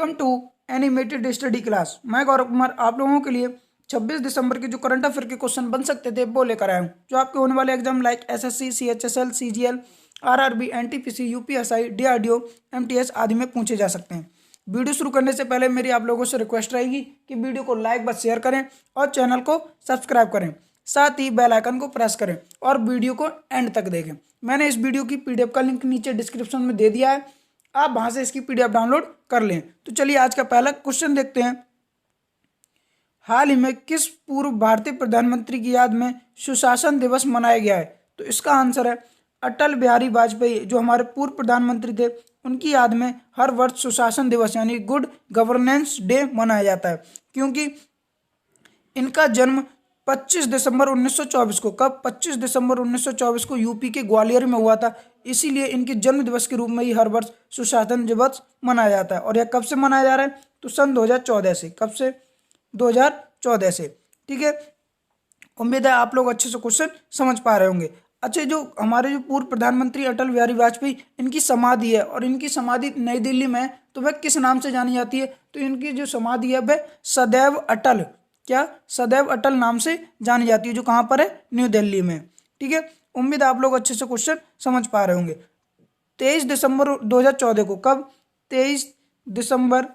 Welcome to animated study class. मैं गौरव कुमार आप लोगों के लिए 26 दिसंबर के जो करंट अफेयर के क्वेश्चन बन सकते थे वो लेकर आया हूँ, जो आपके होने वाले exam like SSC, CHSL, CGL, RRB, NTPC, UPSI, DRDO, MTS आदि में पूछे जा सकते हैं। वीडियो शुरू करने से पहले मेरी आप लोगों से रिक्वेस्ट रहेगी कि वीडियो को लाइक बस शेयर करें और चैनल को सब्सक्राइब करें, साथ ही बेल आइकन को प्रेस करें और वीडियो को एंड तक देखें। मैंने इस वीडियो की पीडीएफ का लिंक नीचे डिस्क्रिप्शन में दे दिया है, आप वहां से इसकी पीडीएफ डाउनलोड कर लें। तो चलिए आज का पहला क्वेश्चन देखते हैं। हाल ही में किस पूर्व भारतीय प्रधानमंत्री की याद में सुशासन दिवस मनाया गया है? तो इसका आंसर है अटल बिहारी वाजपेयी, जो हमारे पूर्व प्रधानमंत्री थे, उनकी याद में हर वर्ष सुशासन दिवस यानी गुड गवर्नेंस डे मनाया जाता है, क्योंकि इनका जन्म 25 दिसंबर 1924 को, कब 25 दिसंबर 1924 को यूपी के ग्वालियर में हुआ था। इसीलिए इनके जन्म दिवस के रूप में ही हर वर्ष सुशासन दिवस मनाया जाता है। और यह कब से मनाया जा रहा है? तो सन 2014 से। कब से? 2014 से। ठीक है, उम्मीद है आप लोग अच्छे से क्वेश्चन समझ पा रहे होंगे। अच्छा, जो हमारे जो पूर्व प्रधानमंत्री अटल बिहारी वाजपेयी, इनकी समाधि है और इनकी समाधि नई दिल्ली में है, तो वह किस नाम से जानी जाती है? तो इनकी जो समाधि है वह सदैव अटल, क्या सदैव अटल नाम से जानी जाती है, जो कहाँ पर है? न्यू दिल्ली में। ठीक है, उम्मीद है आप लोग अच्छे से क्वेश्चन समझ पा रहे होंगे। 23 दिसंबर 2014 को, कब? 23 दिसंबर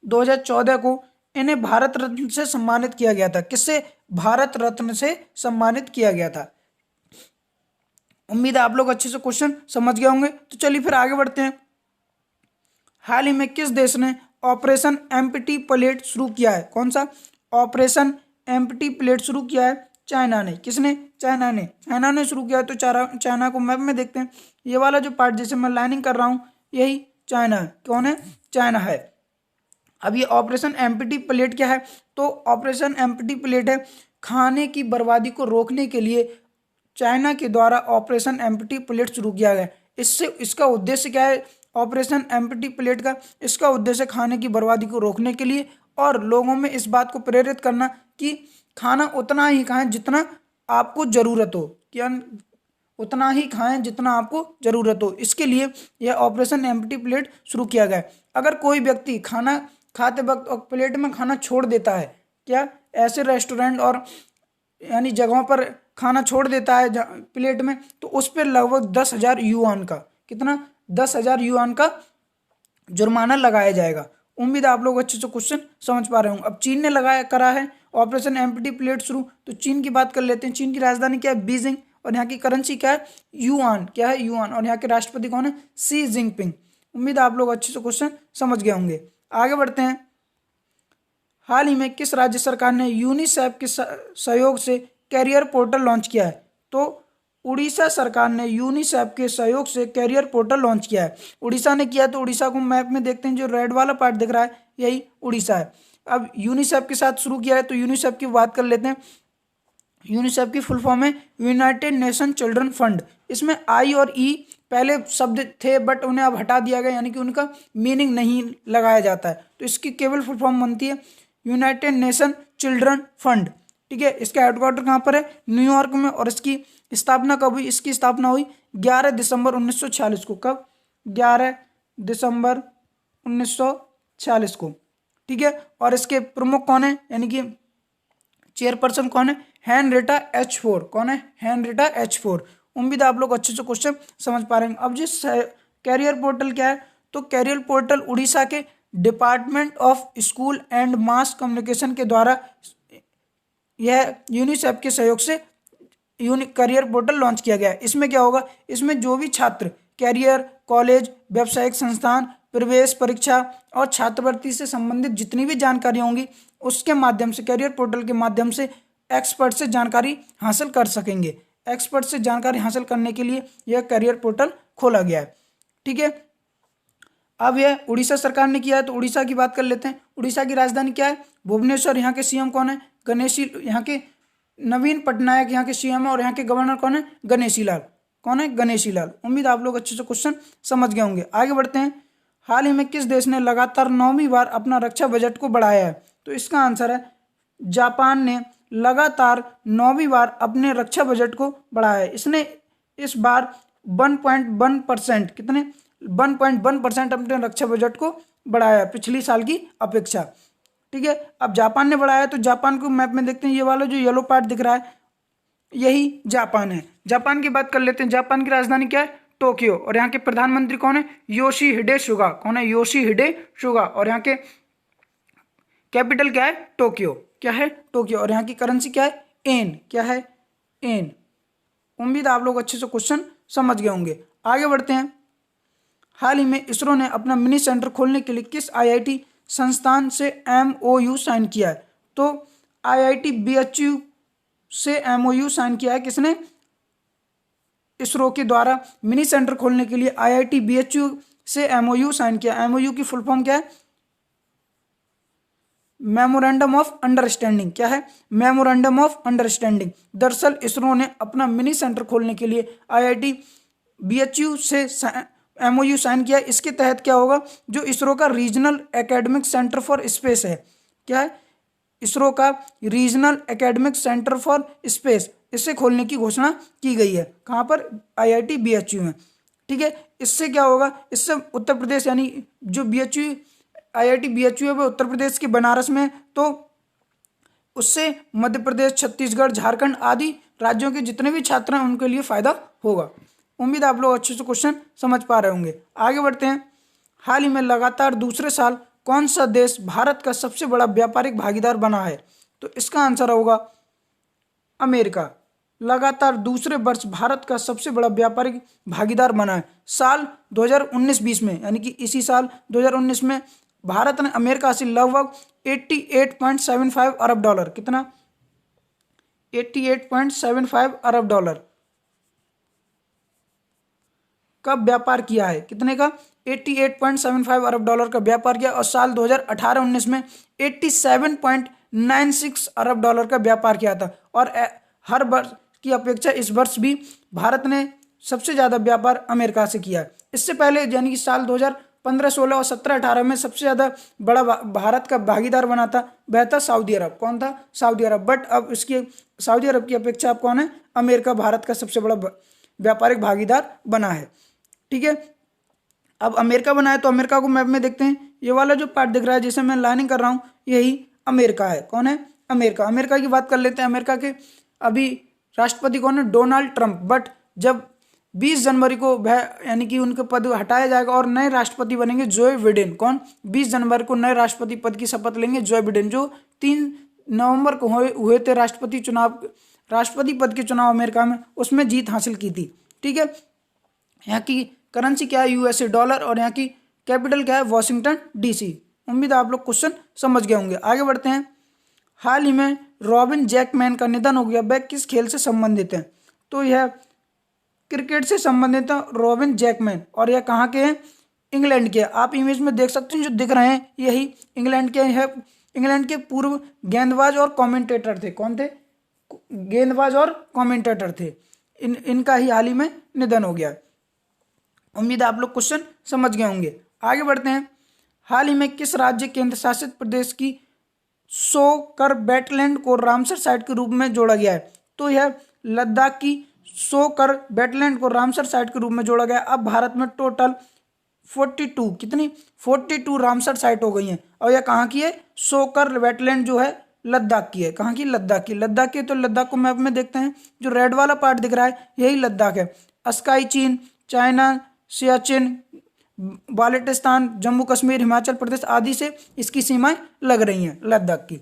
2014 को इन्हें भारत रत्न से सम्मानित किया गया था। किससे? भारत रत्न से सम्मानित किया गया था। उम्मीद है आप लोग अच्छे से क्वेश्चन समझ गए होंगे। तो चलिए फिर आगे बढ़ते हैं। हाल ही में किस देश ने ऑपरेशन एम्प्टी प्लेट शुरू किया है? कौन सा? ऑपरेशन एम्प्टी प्लेट शुरू किया है चाइना ने। किसने? चाइना ने। चाइना ने शुरू किया है। तो चाइना को मैप में देखते हैं। ये वाला जो पार्ट जैसे मैं लाइनिंग कर रहा हूँ, यही चाइना है। कौन है? चाइना है। अब ये ऑपरेशन एम्प्टी प्लेट क्या है? तो ऑपरेशन एम्प्टी प्लेट है खाने की बर्बादी को रोकने के लिए चाइना के द्वारा ऑपरेशन एम्प्टी प्लेट शुरू किया गया। इससे इसका उद्देश्य क्या है? ऑपरेशन एम्प्टी प्लेट का इसका उद्देश्य खाने की बर्बादी को रोकने के लिए और लोगों में इस बात को प्रेरित करना कि खाना उतना ही खाएं जितना आपको ज़रूरत हो, क्या उतना ही खाएं जितना आपको ज़रूरत हो। इसके लिए यह ऑपरेशन एम्प्टी प्लेट शुरू किया गया। अगर कोई व्यक्ति खाना खाते वक्त और प्लेट में खाना छोड़ देता है, क्या ऐसे रेस्टोरेंट और यानी जगहों पर खाना छोड़ देता है प्लेट में, तो उस पर लगभग 10,000 युआन का, कितना? 10,000 युआन का जुर्माना लगाया जाएगा। उम्मीद है आप लोग अच्छे से क्वेश्चन समझ पा रहे होंगे। अब चीन ने लगाया करा है ऑपरेशन एम्प्टी प्लेट शुरू, तो चीन की बात कर लेते हैं। चीन की राजधानी क्या है? बीजिंग। और यहाँ की करेंसी क्या है? युआन। क्या है? युआन। और यहाँ के राष्ट्रपति कौन है? Xi Jinping. उम्मीद है आप लोग अच्छे से क्वेश्चन समझ गए होंगे। आगे बढ़ते हैं। हाल ही में किस राज्य सरकार ने यूनिसेफ के सहयोग से कैरियर पोर्टल लॉन्च किया है? तो उड़ीसा सरकार ने यूनिसेफ के सहयोग से कैरियर पोर्टल लॉन्च किया है। उड़ीसा ने किया। तो उड़ीसा को मैप में देखते हैं, जो रेड वाला पार्ट दिख रहा है यही उड़ीसा है। अब यूनिसेफ के साथ शुरू किया है, तो यूनिसेफ की बात कर लेते हैं। यूनिसेफ की फुल फॉर्म है यूनाइटेड नेशन चिल्ड्रन फंड। इसमें आई और ई पहले शब्द थे बट उन्हें अब हटा दिया गया, यानी कि उनका मीनिंग नहीं लगाया जाता है। तो इसकी केवल फुल फॉर्म बनती है यूनाइटेड नेशन चिल्ड्रन फंड। ठीक है, इसका हेडक्वार्टर कहाँ पर है? न्यूयॉर्क में। और इसकी स्थापना कब हुई? इसकी स्थापना हुई 11 दिसंबर 1946 को। कब? 11 दिसंबर 1946 को। ठीक है, और इसके प्रमुख कौन है, यानी कि चेयरपर्सन कौन है? Henrietta H Ford. कौन है? Henrietta H Ford. उम्मीद है आप लोग अच्छे से क्वेश्चन समझ पा रहे हैं। अब जिस कैरियर पोर्टल क्या है? तो कैरियर पोर्टल उड़ीसा के department of school and mass communication के द्वारा यह यूनिसेफ के सहयोग से कैरियर पोर्टल लॉन्च किया गया है। इसमें क्या होगा? इसमें जो भी छात्र कैरियर, कॉलेज, व्यावसायिक संस्थान, प्रवेश परीक्षा और छात्रवृत्ति से संबंधित जितनी भी जानकारी होंगी, उसके माध्यम से, कैरियर पोर्टल के माध्यम से एक्सपर्ट से जानकारी हासिल कर सकेंगे। एक्सपर्ट से जानकारी हासिल करने के लिए यह कैरियर पोर्टल खोला गया है। ठीक है, अब यह उड़ीसा सरकार ने किया है। तो उड़ीसा की बात कर लेते हैं। उड़ीसा की राजधानी क्या है? भुवनेश्वर। यहाँ के सीएम कौन है? गणेशी। यहाँ के नवीन पटनायक यहाँ के सीएम है। और यहाँ के गवर्नर कौन है? गणेशी लाल। कौन है? गणेशी लाल। उम्मीद आप लोग अच्छे से क्वेश्चन समझ गए होंगे। आगे बढ़ते हैं। हाल ही में किस देश ने लगातार 9वीं बार अपना रक्षा बजट को बढ़ाया है? तो इसका आंसर है जापान ने लगातार 9वीं बार अपने रक्षा बजट को बढ़ाया है। इसने इस बार 1.1%, कितने? 1.1% अपने रक्षा बजट को बढ़ाया पिछली साल की अपेक्षा। ठीक है, अब जापान ने बढ़ाया तो जापान को मैप में देखते हैं, ये वाला जो येलो पार्ट दिख रहा है यही जापान है। जापान की बात कर लेते हैं। जापान की राजधानी क्या है? टोक्यो। और यहाँ के प्रधानमंत्री कौन है? योशिहिडे सुगा। कौन है? योशिहिडे सुगा। और यहाँ के कैपिटल क्या है? टोक्यो। क्या है? टोक्यो। और यहाँ की करेंसी क्या है? एन। क्या है? एन। उम्मीद आप लोग अच्छे से क्वेश्चन समझ गए होंगे। आगे बढ़ते हैं। हाल ही में इसरो ने अपना मिनी सेंटर खोलने के लिए किस आईआईटी संस्थान से एमओयू साइन किया है? तो आईआईटी बीएचयू से एमओयू साइन किया है। किसने? इसरो के द्वारा मिनी सेंटर खोलने के लिए आईआईटी बीएचयू से एमओयू साइन किया। एमओयू की फुल फॉर्म क्या है? Memorandum of understanding. क्या है? Memorandum of understanding. दरअसल इसरो ने अपना मिनी सेंटर खोलने के लिए आईआईटी बीएचयू से एमओयू साइन किया। इसके तहत क्या होगा? जो इसरो का regional academic centre for space है, क्या है? इसरो का regional academic centre for space, इसे खोलने की घोषणा की गई है। कहाँ पर? आईआईटी बीएचयू में। ठीक है, इससे क्या होगा? इससे उत्तर प्रदेश, यानी जो बीएचयू आईआईटी बीएचयू है वो उत्तर प्रदेश के बनारस में, तो उससे मध्य प्रदेश, छत्तीसगढ़, झारखंड आदि राज्यों के जितने भी छात्र हैं उनके लिए फायदा होगा। उम्मीद आप लोग अच्छे से क्वेश्चन समझ पा रहे होंगे। आगे बढ़ते हैं। हाल ही में लगातार दूसरे साल कौन सा देश भारत का सबसे बड़ा व्यापारिक भागीदार बना है? तो इसका आंसर होगा अमेरिका। लगातार दूसरे वर्ष भारत का सबसे बड़ा व्यापारिक भागीदार बना है। साल 2019-20 में, यानी कि इसी साल 2019 में भारत ने अमेरिका से लगभग 88.75 अरब डॉलर, कितना? 88.75 अरब डॉलर का व्यापार किया है। कितने का? 88.75 अरब डॉलर का व्यापार किया। और साल 2018-19 में 87.96 अरब डॉलर का व्यापार किया था। और हर वर्ष की अपेक्षा इस वर्ष भी भारत ने सबसे ज़्यादा व्यापार अमेरिका से किया है। इससे पहले यानी कि साल 2015-16 और 17-18 में सबसे ज़्यादा बड़ा भारत का भागीदार बना था, वह था सऊदी अरब। कौन था? Saudi Arab. बट अब इसके सऊदी अरब की अपेक्षा अब कौन है? अमेरिका भारत का सबसे बड़ा व्यापारिक भागीदार बना है। ठीक है, अब अमेरिका बना है तो अमेरिका को मैप में देखते हैं। ये वाला जो पार्ट दिख रहा है जिसे मैं लाइनिंग कर रहा हूँ यही अमेरिका है। कौन है? अमेरिका। अमेरिका की बात कर लेते हैं। अमेरिका के अभी राष्ट्रपति कौन है? Donald Trump. बट जब 20 जनवरी को वह यानी कि उनके पद हटाया जाएगा और नए राष्ट्रपति बनेंगे जो बिडेन। कौन? 20 जनवरी को नए राष्ट्रपति पद की शपथ लेंगे जो बिडेन, जो 3 नवंबर को हुए थे राष्ट्रपति पद के चुनाव अमेरिका में, उसमें जीत हासिल की थी। ठीक है, यहाँ की करेंसी क्या है? USA dollar. और यहाँ की कैपिटल क्या है? Washington DC. उम्मीद आप लोग क्वेश्चन समझ गए होंगे। आगे बढ़ते हैं। हाल ही में रॉबिन जैकमैन का निधन हो गया। वह किस खेल से संबंधित है? तो यह क्रिकेट से संबंधित है, रॉबिन जैकमैन। और यह कहाँ के हैं? इंग्लैंड के। आप इमेज में देख सकते हैं जो दिख रहे हैं यही इंग्लैंड के हैं। इंग्लैंड के पूर्व गेंदबाज और कमेंटेटर थे। कौन थे? गेंदबाज और कमेंटेटर थे। इनका ही हाल ही में निधन हो गया। उम्मीद आप लोग क्वेश्चन समझ गए होंगे। आगे बढ़ते हैं। हाल ही में किस राज्य केंद्र शासित प्रदेश की सोकर वेटलैंड को रामसर साइट के रूप में जोड़ा गया है? तो यह लद्दाख की सोकर वेटलैंड को रामसर साइट के रूप में जोड़ा गया। अब भारत में टोटल 42 कितनी 42 रामसर साइट हो गई हैं। और यह कहाँ की है? सोकर वेटलैंड जो है लद्दाख की है। कहाँ की? लद्दाख की। लद्दाख की तो लद्दाख को मैप में देखते हैं। जो रेड वाला पार्ट दिख रहा है यही लद्दाख है। अस्काई चीन, चाइना, सियाचिन, बाल्टिस्तान, जम्मू कश्मीर, हिमाचल प्रदेश आदि से इसकी सीमाएं लग रही हैं लद्दाख की।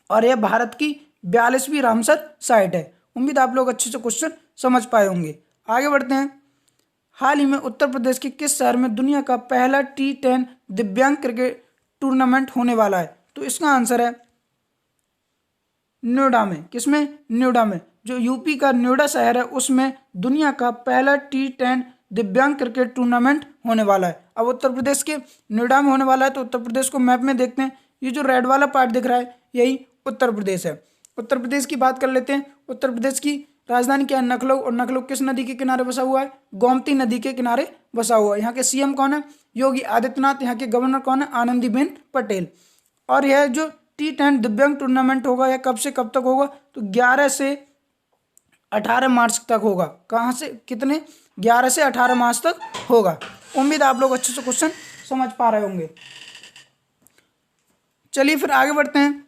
और यह भारत की 42वीं रामसर साइट है। उम्मीद आप लोग अच्छे से क्वेश्चन समझ पाए होंगे। आगे बढ़ते हैं। हाल ही में उत्तर प्रदेश के किस शहर में दुनिया का पहला T10 दिव्यांग क्रिकेट टूर्नामेंट होने वाला है? तो इसका आंसर है नोएडा में। किसमें? नोएडा में। जो यूपी का नोएडा शहर है उसमें दुनिया का पहला T10 दिव्यांग क्रिकेट टूर्नामेंट होने वाला है। अब उत्तर प्रदेश के नोएडा में होने वाला है तो उत्तर प्रदेश को मैप में देखते हैं। ये जो रेड वाला पार्ट दिख रहा है यही उत्तर प्रदेश है। उत्तर प्रदेश की बात कर लेते हैं। उत्तर प्रदेश की राजधानी क्या है? लखनऊ। और लखनऊ किस नदी के किनारे बसा हुआ है? गोमती नदी के किनारे बसा हुआ है। यहाँ के सीएम कौन है? योगी आदित्यनाथ। यहाँ के गवर्नर कौन है? आनंदीबेन पटेल। और यह जो T10 दिव्यांग टूर्नामेंट होगा यह कब से कब तक होगा? तो 11 से 18 मार्च तक होगा। कहाँ से कितने? 11 से 18 मार्च तक होगा। उम्मीद आप लोग अच्छे से क्वेश्चन समझ पा रहे होंगे। चलिए फिर आगे बढ़ते हैं।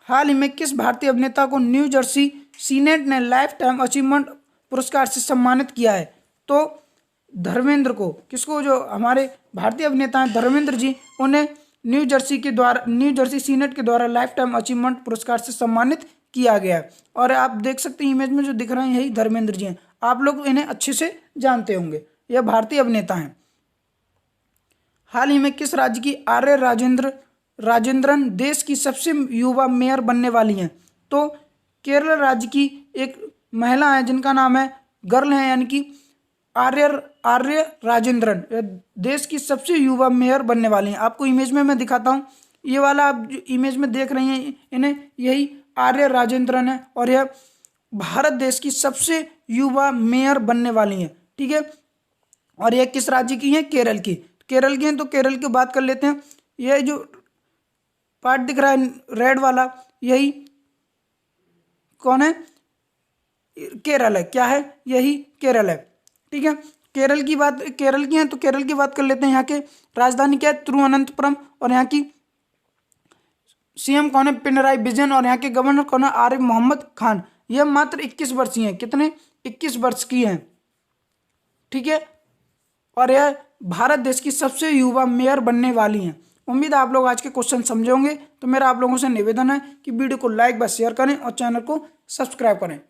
हाल ही में किस भारतीय अभिनेता को न्यू जर्सी सीनेट ने लाइफ टाइम अचीवमेंट पुरस्कार से सम्मानित किया है? तो धर्मेंद्र को, किसको, जो हमारे भारतीय अभिनेता हैं धर्मेंद्र जी, उन्हें न्यू जर्सी सीनेट के द्वारा लाइफ टाइम अचीवमेंट पुरस्कार से सम्मानित किया गया है। और आप देख सकते हैं इमेज में जो दिख रहे हैं यही धर्मेंद्र जी हैं। आप लोग इन्हें अच्छे से जानते होंगे, यह भारतीय अभिनेता हैं। हाल ही में किस राज्य की आर्य राजेंद्रन देश की सबसे युवा मेयर बनने वाली हैं? तो केरल राज्य की एक महिला है जिनका नाम है, गर्ल है, यानी कि आर्य राजेंद्रन देश की सबसे युवा मेयर बनने वाली हैं। आपको इमेज में मैं दिखाता हूँ, ये वाला आप जो इमेज में देख रही हैं इन्हें, यही आर्य राजेंद्रन है और यह भारत देश की सबसे युवा मेयर बनने वाली हैं। ठीक है, और यह किस राज्य की हैं? केरल की हैं। तो केरल की बात कर लेते हैं। यह जो पार्ट दिख रहा है रेड वाला, यही कौन है? केरल है। क्या है? यही केरल है। ठीक है, केरल की है तो केरल की बात कर लेते हैं। यहाँ के राजधानी क्या है? तिरुवनंतपुरम। और यहाँ की सीएम कौन है? पिनराई विजयन। और यहाँ के गवर्नर कौन है? आरिफ मोहम्मद खान। यह मात्र 21 वर्ष की हैं। कितने? 21 वर्ष की हैं। ठीक है, और यह भारत देश की सबसे युवा मेयर बनने वाली हैं। उम्मीद है आप लोग आज के क्वेश्चन समझे होंगे। तो मेरा आप लोगों से निवेदन है कि वीडियो को लाइक व शेयर करें और चैनल को सब्सक्राइब करें।